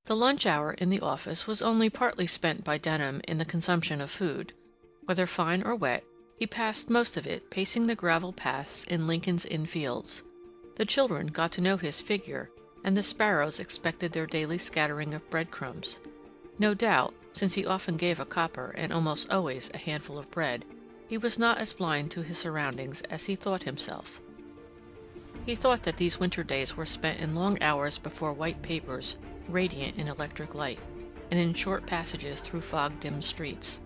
The lunch hour in the office was only partly spent by Denham in the consumption of food. Whether fine or wet, he passed most of it pacing the gravel paths in Lincoln's Inn Fields. The children got to know his figure, and the sparrows expected their daily scattering of breadcrumbs. No doubt, since he often gave a copper and almost always a handful of bread, he was not as blind to his surroundings as he thought himself. He thought that these winter days were spent in long hours before white papers, radiant in electric light, and in short passages through fog-dimmed streets.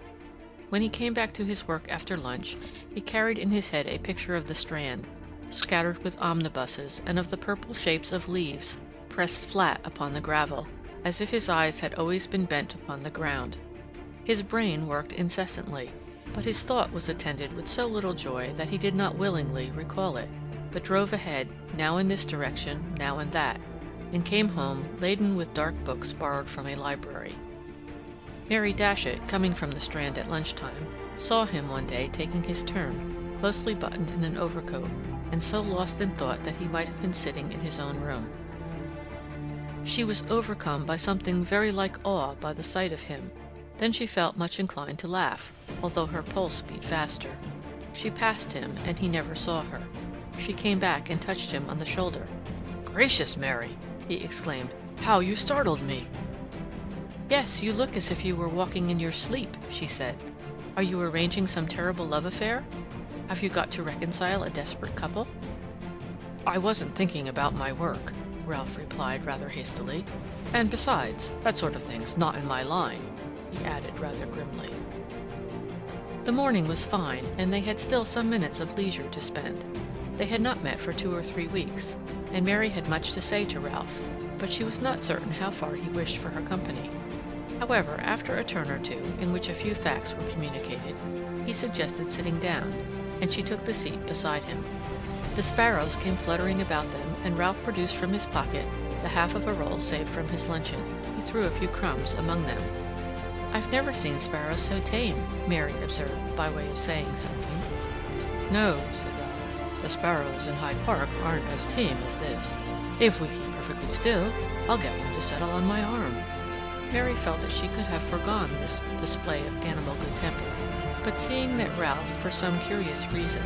When he came back to his work after lunch, he carried in his head a picture of the Strand, scattered with omnibuses, and of the purple shapes of leaves pressed flat upon the gravel, as if his eyes had always been bent upon the ground. His brain worked incessantly, but his thought was attended with so little joy that he did not willingly recall it, but drove ahead, now in this direction, now in that, and came home laden with dark books borrowed from a library. Mary Datchet, coming from the Strand at lunchtime, saw him one day taking his turn, closely buttoned in an overcoat, and so lost in thought that he might have been sitting in his own room. She was overcome by something very like awe by the sight of him. Then she felt much inclined to laugh, although her pulse beat faster. She passed him, and he never saw her. She came back and touched him on the shoulder. "Gracious, Mary!" he exclaimed. "How you startled me!" "Yes, you look as if you were walking in your sleep," she said. "Are you arranging some terrible love affair? Have you got to reconcile a desperate couple?" "I wasn't thinking about my work," Ralph replied rather hastily. "And besides, that sort of thing's not in my line," he added rather grimly. The morning was fine, and they had still some minutes of leisure to spend. They had not met for 2 or 3 weeks, and Mary had much to say to Ralph, but she was not certain how far he wished for her company. However, after a turn or two, in which a few facts were communicated, he suggested sitting down, and she took the seat beside him. The sparrows came fluttering about them, and Ralph produced from his pocket the half of a roll saved from his luncheon. He threw a few crumbs among them. "I've never seen sparrows so tame," Mary observed, by way of saying something. "No," said Ralph, "the sparrows in Hyde Park aren't as tame as this. If we keep perfectly still, I'll get one to settle on my arm." Mary felt that she could have foregone this display of animal good temper, but seeing that Ralph, for some curious reason,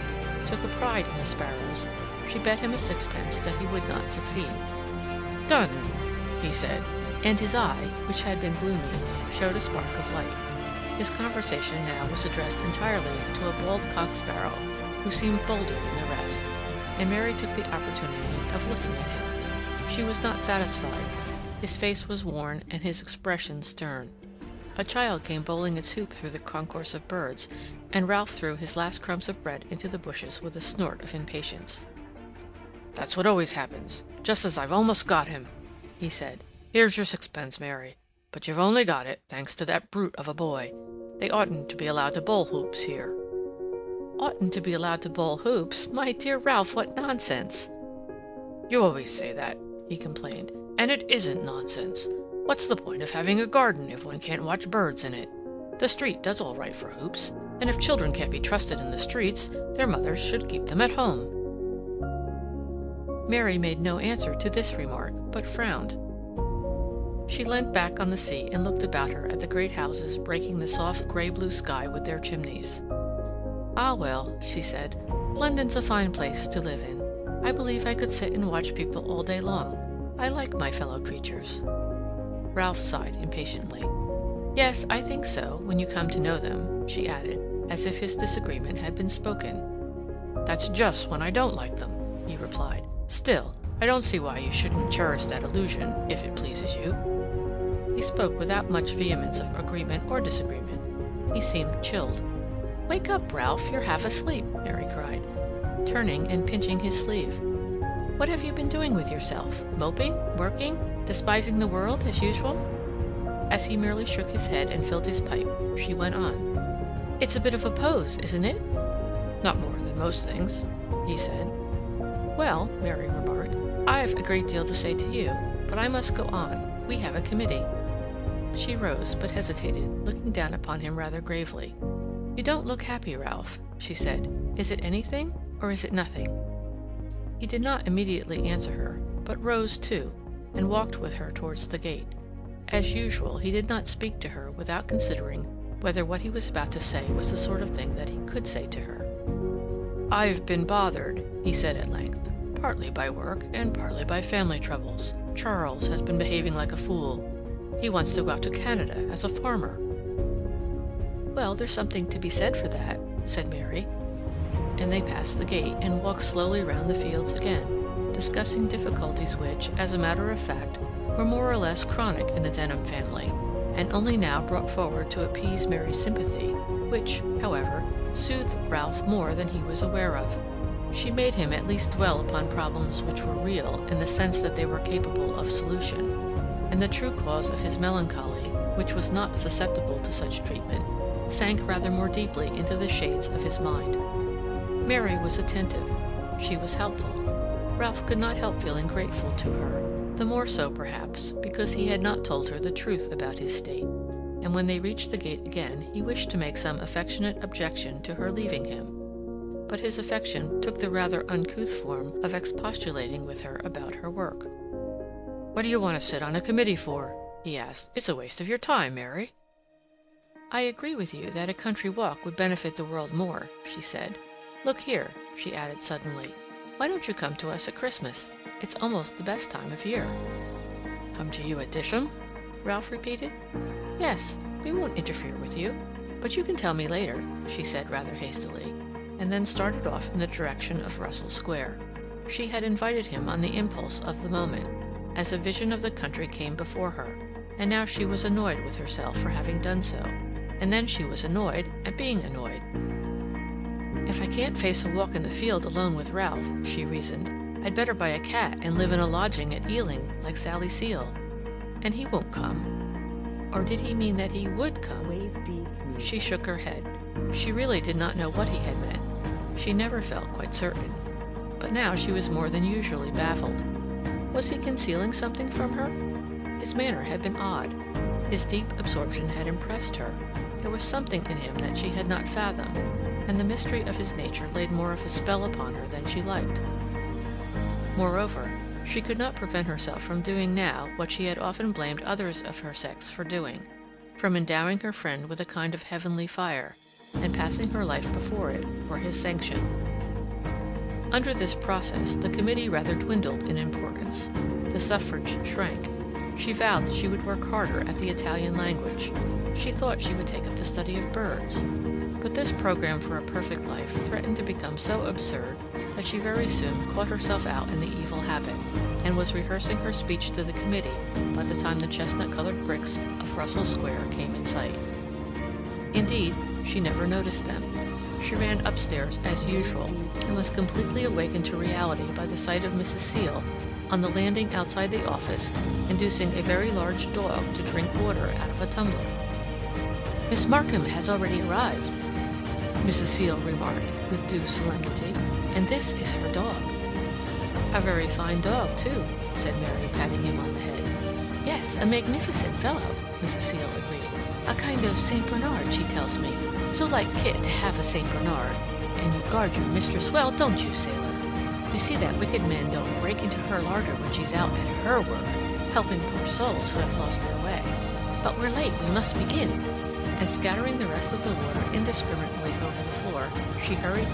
took a pride in the sparrows, she bet him a sixpence that he would not succeed. "Done," he said, and his eye, which had been gloomy, showed a spark of light. His conversation now was addressed entirely to a bald cock sparrow, who seemed bolder than the rest, and Mary took the opportunity of looking at him. She was not satisfied. His face was worn and his expression stern. A child came bowling its hoop through the concourse of birds, and Ralph threw his last crumbs of bread into the bushes with a snort of impatience. "That's what always happens, just as I've almost got him," he said. "Here's your sixpence, Mary, but you've only got it thanks to that brute of a boy. They oughtn't to be allowed to bowl hoops here." "Oughtn't to be allowed to bowl hoops? My dear Ralph, what nonsense!" "You always say that," he complained, "and it isn't nonsense. What's the point of having a garden if one can't watch birds in it? The street does all right for hoops, and if children can't be trusted in the streets, their mothers should keep them at home." Mary made no answer to this remark, but frowned. She leant back on the seat and looked about her at the great houses breaking the soft grey-blue sky with their chimneys. "Ah, well," she said, "London's a fine place to live in. I believe I could sit and watch people all day long. I like my fellow creatures." Ralph sighed impatiently. "Yes, I think so, when you come to know them," she added, as if his disagreement had been spoken. "That's just when I don't like them," he replied. "Still, I don't see why you shouldn't cherish that illusion, if it pleases you." He spoke without much vehemence of agreement or disagreement. He seemed chilled. "Wake up, Ralph, you're half asleep," Mary cried, turning and pinching his sleeve. "What have you been doing with yourself? Moping? Working? Despising the world, as usual?" As he merely shook his head and filled his pipe, she went on. "It's a bit of a pose, isn't it?" "Not more than most things," he said. "Well," Mary remarked, "I've a great deal to say to you, but I must go on. We have a committee." She rose, but hesitated, looking down upon him rather gravely. "You don't look happy, Ralph," she said. "Is it anything, or is it nothing?" He did not immediately answer her, but rose too, and walked with her towards the gate. As usual, he did not speak to her without considering whether what he was about to say was the sort of thing that he could say to her. "I've been bothered," he said at length, "partly by work and partly by family troubles. Charles has been behaving like a fool. He wants to go out to Canada as a farmer." "Well, there's something to be said for that," said Mary. And they passed the gate and walked slowly round the fields again, discussing difficulties which, as a matter of fact, were more or less chronic in the Denham family, and only now brought forward to appease Mary's sympathy, which, however, soothed Ralph more than he was aware of. She made him at least dwell upon problems which were real in the sense that they were capable of solution, and the true cause of his melancholy, which was not susceptible to such treatment, sank rather more deeply into the shades of his mind. Mary was attentive. She was helpful. Ralph could not help feeling grateful to her, the more so, perhaps, because he had not told her the truth about his state, and when they reached the gate again, he wished to make some affectionate objection to her leaving him. But his affection took the rather uncouth form of expostulating with her about her work. "What do you want to sit on a committee for?" he asked. "It's a waste of your time, Mary." "I agree with you that a country walk would benefit the world more," she said. "Look here," she added suddenly, "why don't you come to us at Christmas? It's almost the best time of year." "Come to you at Disham?" Ralph repeated. "Yes, we won't interfere with you. But you can tell me later," she said rather hastily, and then started off in the direction of Russell Square. She had invited him on the impulse of the moment, as a vision of the country came before her, and now she was annoyed with herself for having done so, and then she was annoyed at being annoyed. "If I can't face a walk in the field alone with Ralph," she reasoned, "I'd better buy a cat and live in a lodging at Ealing, like Sally Seal. And he won't come. Or did he mean that he would come?" She shook her head. She really did not know what he had meant. She never felt quite certain. But now she was more than usually baffled. Was he concealing something from her? His manner had been odd. His deep absorption had impressed her. There was something in him that she had not fathomed, and the mystery of his nature laid more of a spell upon her than she liked. Moreover, she could not prevent herself from doing now what she had often blamed others of her sex for doing, from endowing her friend with a kind of heavenly fire, and passing her life before it for his sanction. Under this process, the committee rather dwindled in importance. The suffrage shrank. She vowed that she would work harder at the Italian language. She thought she would take up the study of birds. But this program for a perfect life threatened to become so absurd that she very soon caught herself out in the evil habit, and was rehearsing her speech to the committee by the time the chestnut-colored bricks of Russell Square came in sight. Indeed, she never noticed them. She ran upstairs as usual, and was completely awakened to reality by the sight of Mrs. Seal on the landing outside the office, inducing a very large dog to drink water out of a tumbler. "Miss Markham has already arrived," Mrs. Seal remarked with due solemnity, "and this is her dog." "A very fine dog, too," said Mary, patting him on the head. "Yes, a magnificent fellow," Mrs. Seal agreed. "A kind of St. Bernard, she tells me. So like Kit to have a St. Bernard. And you guard your mistress well, don't you, sailor? You see that wicked men don't break into her larder when she's out at her work, helping poor souls who have lost their way. But we're late, we must begin." And scattering the rest of the water indiscriminately over the floor, she hurried